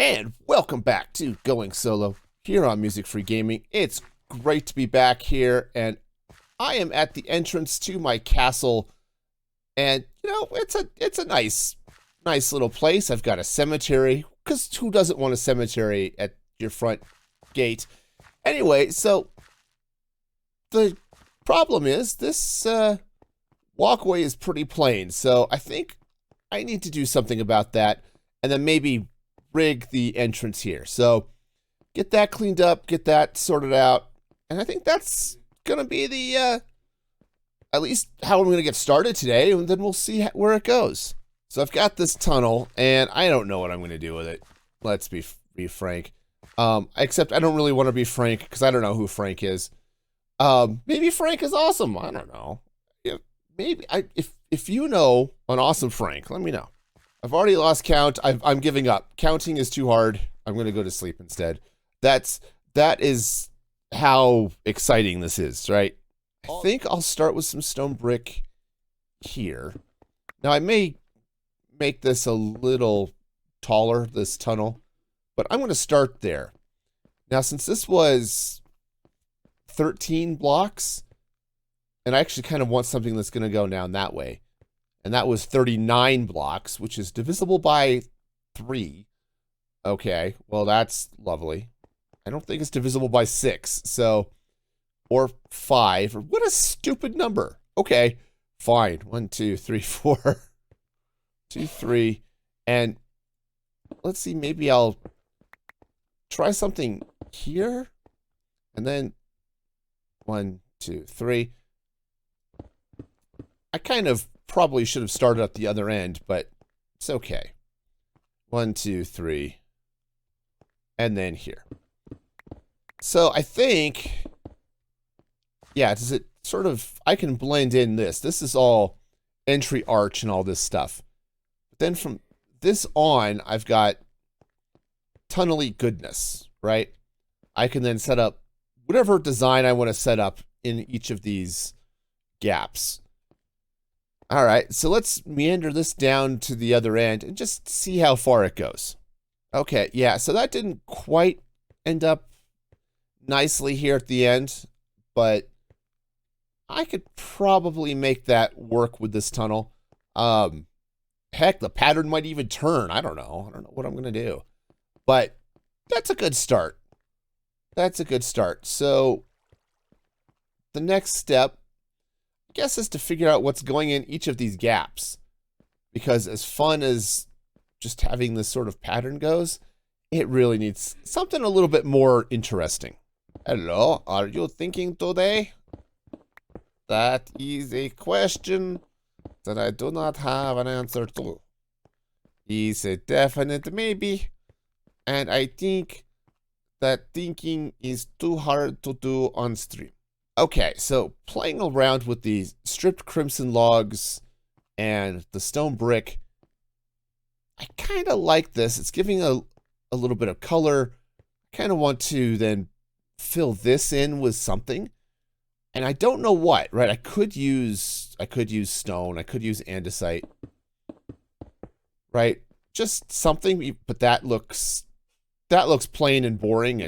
And welcome back to Going Solo here on Music Free Gaming. It's great to be back here, and I am at the entrance to my castle. And you know, it's a nice little place. I've got a cemetery, because who doesn't want a cemetery at your front gate? Anyway, so the problem is this walkway is pretty plain, so I think I need to do something about that, and then maybe rig the entrance here. So get that cleaned up, get that sorted out, and I think that's gonna be the at least how I'm gonna get started today, and then we'll see where it goes. So I've got this tunnel, and I don't know what I'm gonna do with it. Let's be frank. Except I don't really want to be Frank, because I don't know who Frank is. Maybe Frank is awesome. I don't know. Yeah, maybe if you know an awesome Frank, let me know. I've already lost count. I'm giving up. Counting is too hard. I'm going to go to sleep instead. That is how exciting this is, right? I think I'll start with some stone brick here. Now, I may make this a little taller, this tunnel, but I'm going to start there. Now, since this was 13 blocks, and I actually kind of want something that's going to go down that way, and that was 39 blocks, which is divisible by 3. Okay, well, that's lovely. I don't think it's divisible by 6, so, or 5. What a stupid number. Okay, fine. 1, 2, 3, 4. 2, 3. And let's see, maybe I'll try something here. And then 1, 2, 3. I kind of probably should have started at the other end, but it's okay. 1, 2, 3. And then here. So I think, yeah, does it sort of, I can blend in this. This is all entry arch and all this stuff. But then from this on, I've got tunnely goodness, right? I can then set up whatever design I want to set up in each of these gaps. All right, so let's meander this down to the other end and just see how far it goes. Okay, yeah, so that didn't quite end up nicely here at the end, but I could probably make that work with this tunnel. Heck, the pattern might even turn. I don't know. I don't know what I'm going to do. But that's a good start. That's a good start. So the next step, I guess, is to figure out what's going in each of these gaps. Because as fun as just having this sort of pattern goes, it really needs something a little bit more interesting. Hello, are you thinking today? That is a question that I do not have an answer to. It's a definite maybe, and I think that thinking is too hard to do on stream. Okay, so playing around with the stripped crimson logs and the stone brick, I kind of like this. It's giving a little bit of color. I kind of want to then fill this in with something. And I don't know what, right? I could use stone. I could use andesite. Right? Just something, but that looks plain and boring,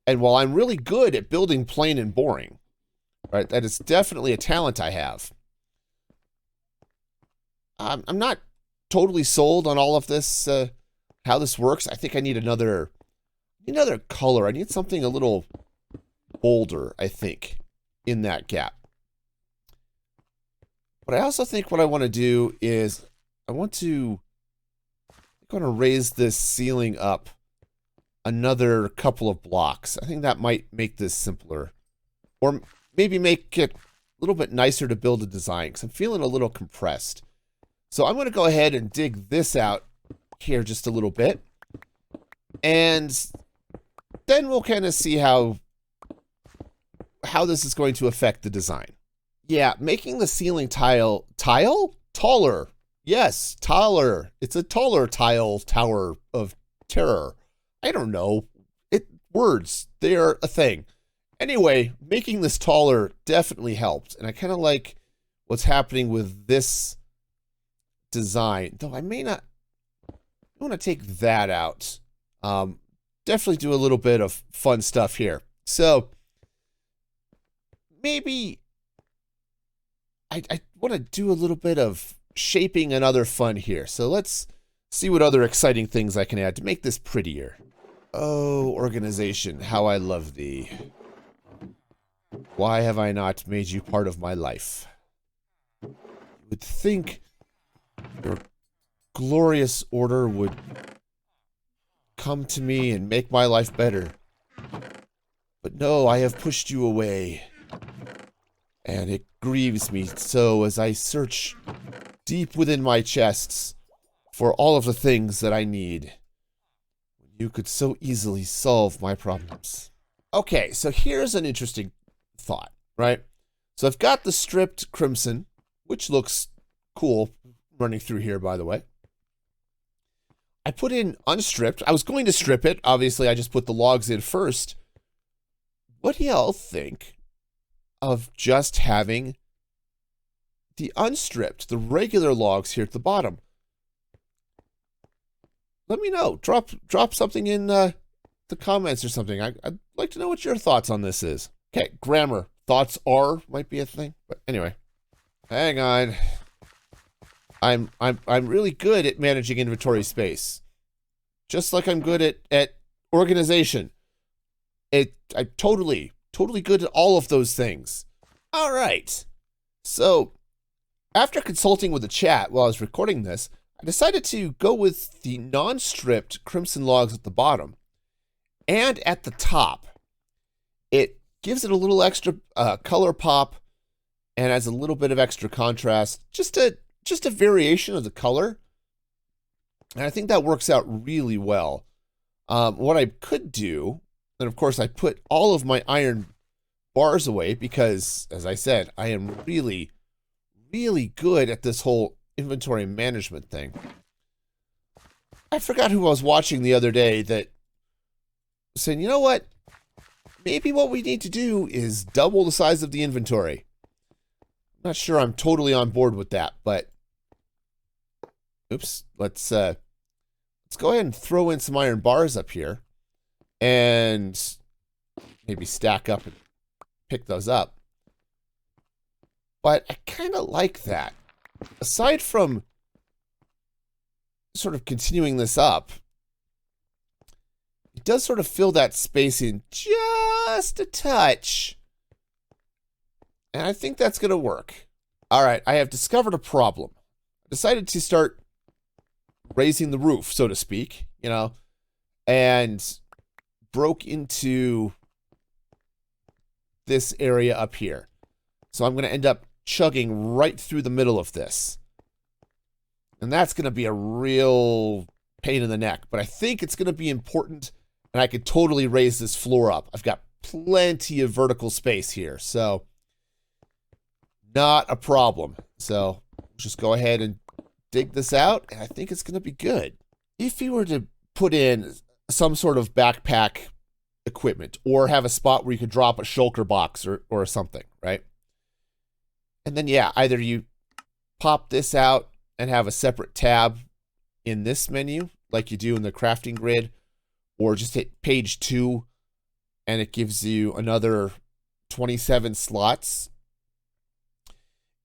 and while I'm really good at building plain and boring, right? That is definitely a talent I have. I'm not totally sold on all of this, how this works. I think I need another color. I need something a little bolder, I think, in that gap. But I also think what I want to do is I'm going to raise this ceiling up another couple of blocks. I think that might make this simpler, or maybe make it a little bit nicer to build a design, because I'm feeling a little compressed. So I'm going to go ahead and dig this out here just a little bit, and then we'll kind of see how this is going to affect the design. Yeah, making the ceiling taller. Yes, taller. It's a taller tile tower of terror. I don't know. Words, they're a thing. Anyway, making this taller definitely helped, and I kind of like what's happening with this design, though I may not I want to take that out. Definitely do a little bit of fun stuff here. So maybe I want to do a little bit of shaping and other fun here. So let's see what other exciting things I can add to make this prettier. Oh, organization, how I love thee. Why have I not made you part of my life? You would think your glorious order would come to me and make my life better. But no, I have pushed you away. And it grieves me so as I search deep within my chests for all of the things that I need. You could so easily solve my problems. Okay, so here's an interesting thought, right? So I've got the stripped crimson, which looks cool running through here, by the way. I put in unstripped. I was going to strip it. Obviously, I just put the logs in first. What do y'all think of just having the unstripped, the regular logs here at the bottom? Let me know. Drop something in the comments or something. I'd like to know what your thoughts on this is. Okay, grammar. Thoughts are might be a thing. But anyway, hang on. I'm really good at managing inventory space. Just like I'm good at organization. I'm totally good at all of those things. All right. So, after consulting with the chat while I was recording this, I decided to go with the non-stripped crimson logs at the bottom and at the top. It gives it a little extra color pop and adds a little bit of extra contrast. Just a variation of the color. And I think that works out really well. What I could do, and of course I put all of my iron bars away because, as I said, I am really good at this whole inventory management thing. I forgot who I was watching the other day that said, you know what? Maybe what we need to do is double the size of the inventory. I'm not sure I'm totally on board with that, but oops, let's go ahead and throw in some iron bars up here and maybe stack up and pick those up. But I kind of like that. Aside from sort of continuing this up, it does sort of fill that space in just a touch. And I think that's going to work. All right, I have discovered a problem. I decided to start raising the roof, so to speak, you know, and broke into this area up here. So I'm going to end up chugging right through the middle of this. And that's going to be a real pain in the neck. But I think it's going to be important, and I could totally raise this floor up. I've got plenty of vertical space here, so not a problem. So just go ahead and dig this out, and I think it's going to be good. If you were to put in some sort of backpack equipment or have a spot where you could drop a shulker box or something, right? And then, yeah, either you pop this out and have a separate tab in this menu like you do in the crafting grid, or just hit page 2 and it gives you another 27 slots.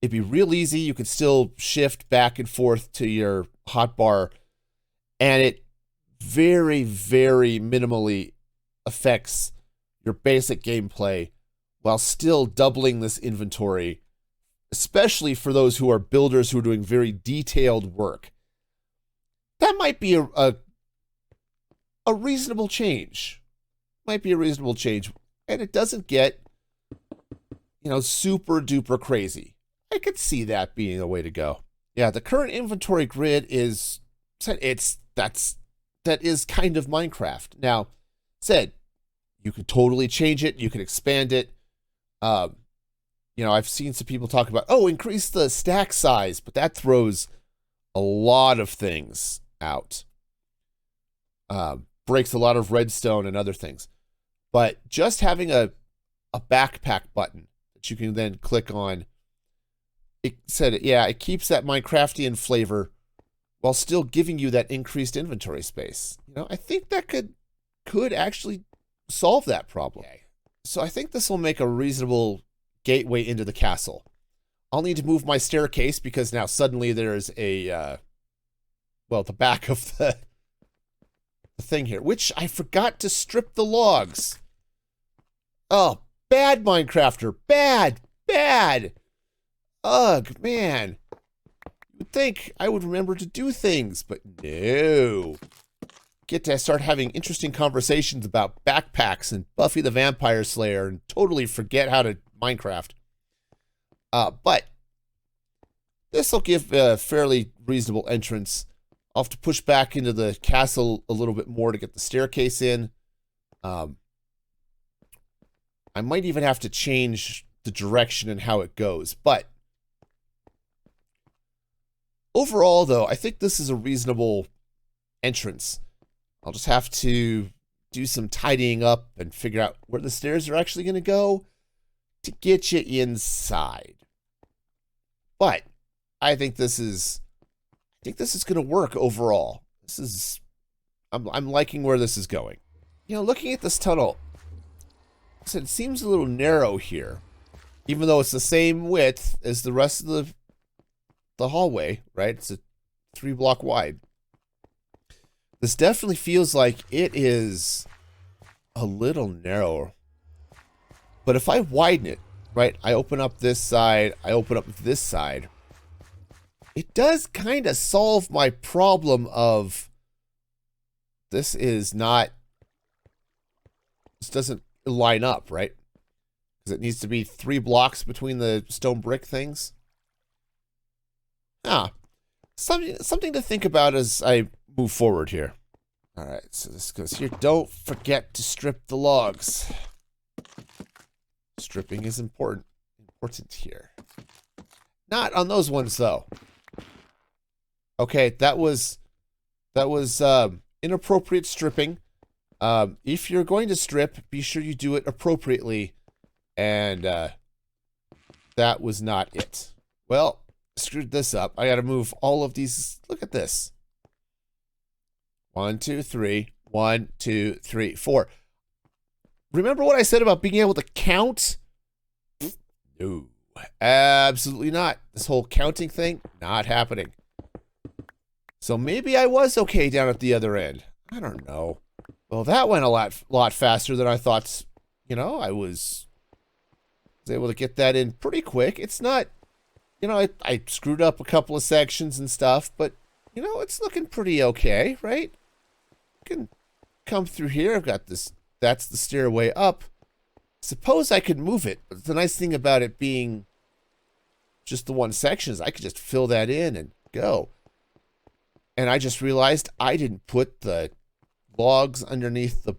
It'd be real easy. You could still shift back and forth to your hotbar, and it very minimally affects your basic gameplay while still doubling this inventory, especially for those who are builders who are doing very detailed work. That might be a reasonable change. Might be a reasonable change. And it doesn't get, you know, super duper crazy. I could see that being a way to go. Yeah, the current inventory grid is that is kind of Minecraft. Now, said you could totally change it, you could expand it. You know, I've seen some people talk about, oh, increase the stack size, but that throws a lot of things out. Breaks a lot of redstone and other things. But just having a backpack button that you can then click on, it said, yeah, it keeps that Minecraftian flavor while still giving you that increased inventory space. You know, I think that could actually solve that problem. Okay. So I think this will make a reasonable gateway into the castle. I'll need to move my staircase because now suddenly there's a, well, the back of the thing here, which I forgot to strip the logs. Oh, bad Minecrafter. Bad. Bad. Ugh, man. You would think I would remember to do things, but no. Get to start having interesting conversations about backpacks and Buffy the Vampire Slayer and totally forget how to Minecraft. But this will give a fairly reasonable entrance. I'll have to push back into the castle a little bit more to get the staircase in. I might even have to change the direction and how it goes. But overall, though, I think this is a reasonable entrance. I'll just have to do some tidying up and figure out where the stairs are actually going to go to get you inside. But I think this is going to work overall. I'm liking where this is going. You know, looking at this tunnel, it seems a little narrow here, even though it's the same width as the rest of the hallway, right? It's a 3-block wide. This definitely feels like it is a little narrower. But if I widen it, right, I open up this side, I open up this side, it does kind of solve my problem of this doesn't line up, right? Because it needs to be 3 blocks between the stone brick things. Something to think about as I move forward here. All right, so this goes here. Don't forget to strip the logs. Stripping is important here. Not on those ones though. Okay, that was inappropriate stripping. If you're going to strip, be sure you do it appropriately. And that was not it. Well, screwed this up. I got to move all of these. Look at this. 1, 2, 3. 1, 2, 3, 4. Remember what I said about being able to count? No, absolutely not. This whole counting thing, not happening. So maybe I was okay down at the other end. I don't know. Well, that went a lot faster than I thought. You know, I was able to get that in pretty quick. It's not, you know, I screwed up a couple of sections and stuff, but, you know, it's looking pretty okay, right? I can come through here. I've got this. That's the stairway up. Suppose I could move it. But the nice thing about it being just the one section is I could just fill that in and go. And I just realized I didn't put the logs underneath the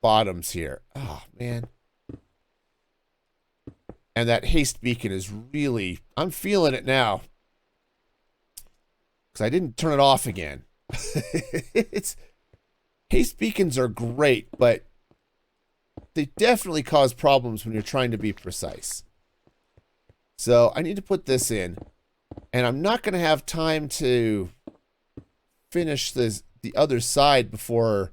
bottoms here. Oh, man. And that haste beacon is really... I'm feeling it now. Because I didn't turn it off again. Haste beacons are great, but they definitely cause problems when you're trying to be precise. So I need to put this in. And I'm not going to have time to finish the other side before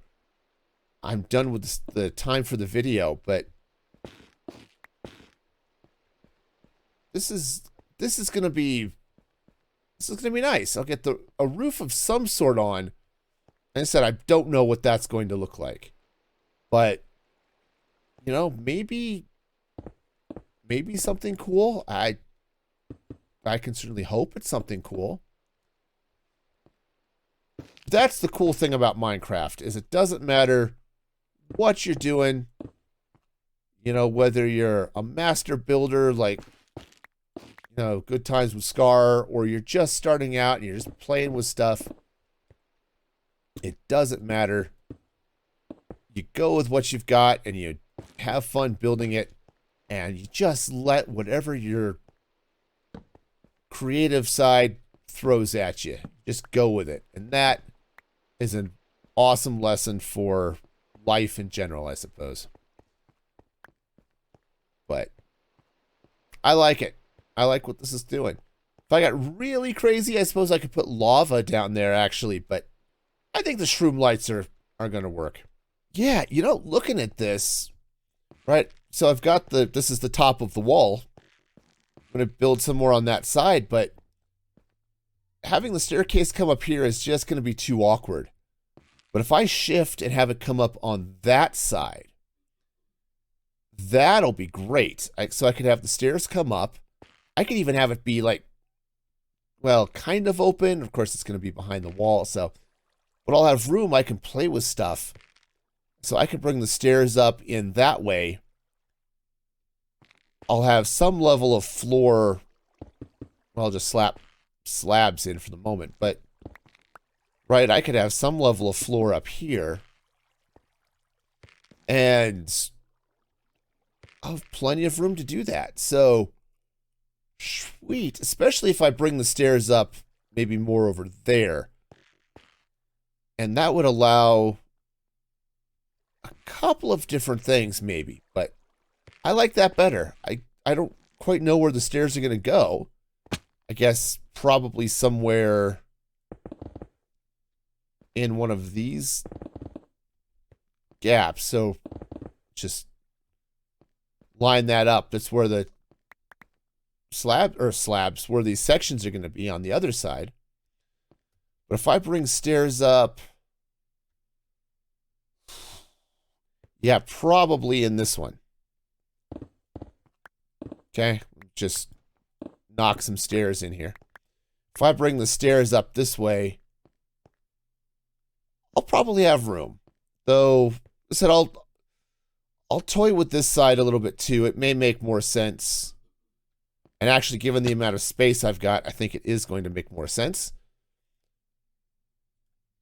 I'm done with the time for the video, but this is going to be nice. I'll get a roof of some sort on. And I said I don't know what that's going to look like. But you know, maybe something cool. I can certainly hope it's something cool. That's the cool thing about Minecraft, is it doesn't matter what you're doing. You know, whether you're a master builder like, you know, Good Times with Scar, or you're just starting out and you're just playing with stuff. It doesn't matter. You go with what you've got and you have fun building it, and you just let whatever your creative side throws at you, just go with it. And that is an awesome lesson for life in general, I suppose. But I like it. I like what this is doing. If I got really crazy, I suppose I could put lava down there, actually. But I think the shroom lights are going to work. Yeah, you know, looking at this, right? So I've got this is the top of the wall. I'm going to build some more on that side, but having the staircase come up here is just going to be too awkward. But if I shift and have it come up on that side, that'll be great. So I could have the stairs come up. I could even have it be like, well, kind of open. Of course, it's going to be behind the wall. So, but I'll have room. I can play with stuff. So I can bring the stairs up in that way. I'll have some level of floor. Well, I'll just slap slabs in for the moment. But, right, I could have some level of floor up here. And I'll have plenty of room to do that. So, sweet. Especially if I bring the stairs up maybe more over there. And that would allow a couple of different things maybe. But I like that better. I don't quite know where the stairs are going to go. I guess probably somewhere in one of these gaps. So just line that up. That's where the slabs, where these sections are going to be on the other side. But if I bring stairs up, yeah, probably in this one. Okay, just knock some stairs in here. If I bring the stairs up this way, I'll probably have room. Though, I said I'll toy with this side a little bit too. It may make more sense. And actually, given the amount of space I've got, I think it is going to make more sense.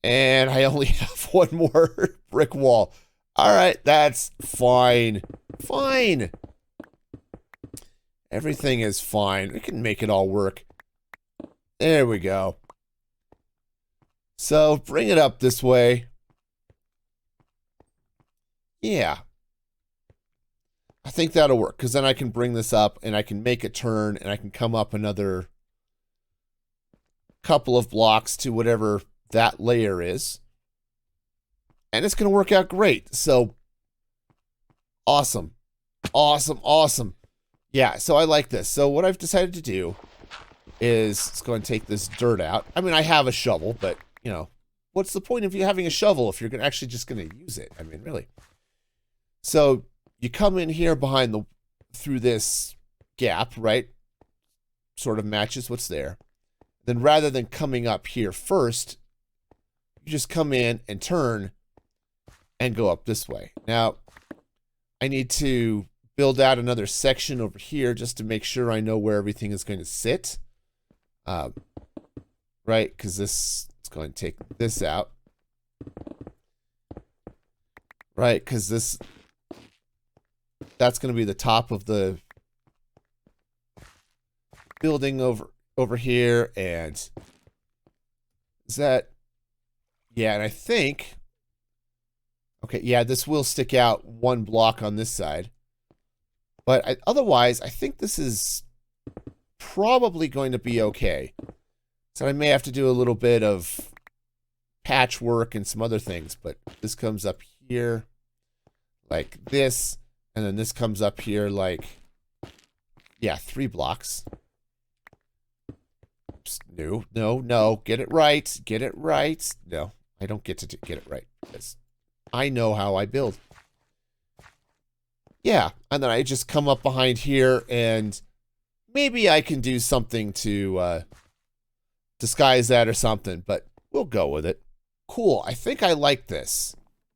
And I only have one more brick wall. All right, that's fine. Fine. Everything is fine. We can make it all work. There we go. So, bring it up this way. Yeah. I think that'll work, because then I can bring this up, and I can make it turn, and I can come up another couple of blocks to whatever that layer is. And it's going to work out great. So, awesome. Awesome, awesome. Yeah, so I like this. So what I've decided to do is let's go and take this dirt out. I mean, I have a shovel, but, you know, what's the point of you having a shovel if you're actually just going to use it? I mean, really. So you come in here through this gap, right? Sort of matches what's there. Then rather than coming up here first, you just come in and turn and go up this way. Now, I need to build out another section over here just to make sure I know where everything is going to sit. Right, because this is going to take this out. Right, because that's going to be the top of the building over here, and is that, yeah, and I think, okay, yeah, this will stick out one block on this side. But otherwise, I think this is probably going to be okay. So I may have to do a little bit of patchwork and some other things. But this comes up here like this. And then this comes up here like, yeah, 3 blocks. Oops, no. Get it right. Get it right. No, I don't get to get it right. Because I know how I build. Yeah, and then I just come up behind here, and maybe I can do something to disguise that or something, but we'll go with it. Cool, I think I like this.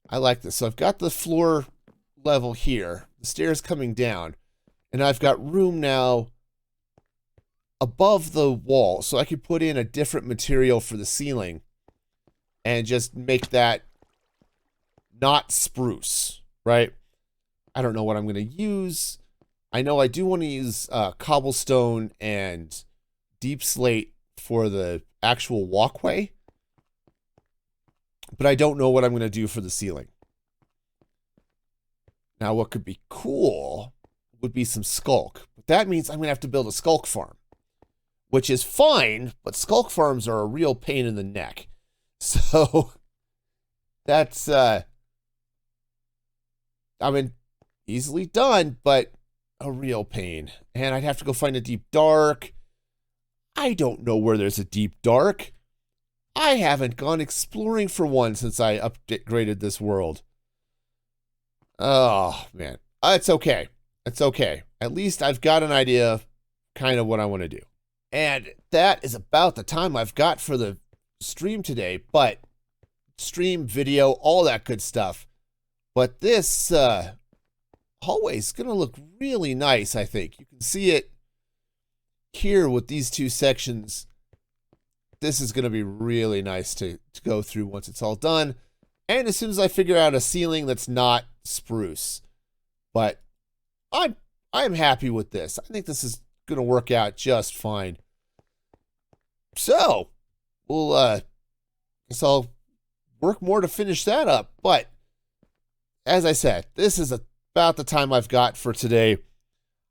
I like this. So I've got the floor level here, the stairs coming down, and I've got room now above the wall, so I could put in a different material for the ceiling and just make that not spruce, right? I don't know what I'm going to use. I know I do want to use cobblestone and deep slate for the actual walkway, but I don't know what I'm going to do for the ceiling. Now, what could be cool would be some skulk, but that means I'm going to have to build a skulk farm, which is fine, but skulk farms are a real pain in the neck. So that's, I mean, easily done, but a real pain. And I'd have to go find a deep dark. I don't know where there's a deep dark. I haven't gone exploring for one since I upgraded this world. Oh, man. It's okay. It's okay. At least I've got an idea of kind of what I want to do. And that is about the time I've got for the stream today. But stream, video, all that good stuff. But this hallway is going to look really nice, I think. You can see it here with these two sections. This is going to be really nice to go through once it's all done. And as soon as I figure out a ceiling that's not spruce. But I'm happy with this. I think this is going to work out just fine. So, we'll guess I'll work more to finish that up. But as I said, this is about the time I've got for today.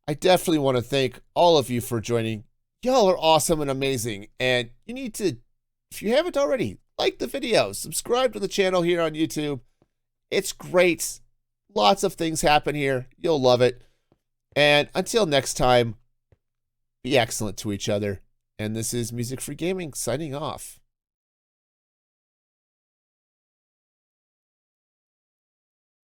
I definitely want to thank all of you for joining. Y'all are awesome and amazing. And you need to, if you haven't already, like the video, subscribe to the channel here on YouTube. It's great. Lots of things happen here. You'll love it. And until next time, be excellent to each other. And this is Music Free Gaming signing off.